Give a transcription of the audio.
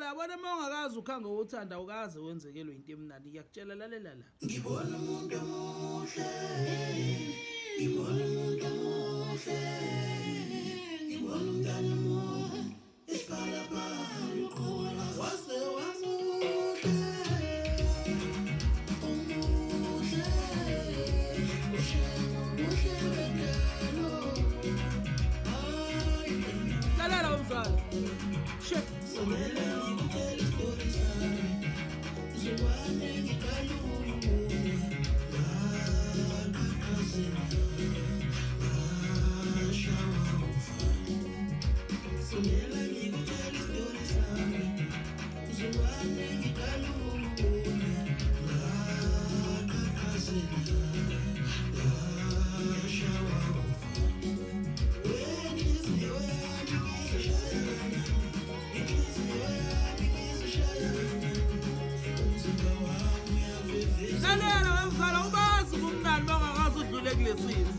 Uyabona uma ungakazi ukhanga uthanda ukaze wenzekelwe into emnandi ngiyakutshela lalela la. Ngibona umuntu omuhle. Ngibona umuntu omuhle. Ngibona umntana omuhle. Isiphala phala uqola wase wamuhle. Omuhle. Muhle wendelo. Lalela umzala. Shit. Somela ngikutshela istori sami. Zwane ngikalume. Ngakhakhazela. Ngashawa ufa. Somela ngikutshela istori sami. Zwane ngikalume. Ngakhakhazela. Ngashawa ufa. Wenhliziyo yami ngizishayana. Lalela wemzala ubazi kumnandi bangakazi udlule kulesizwe.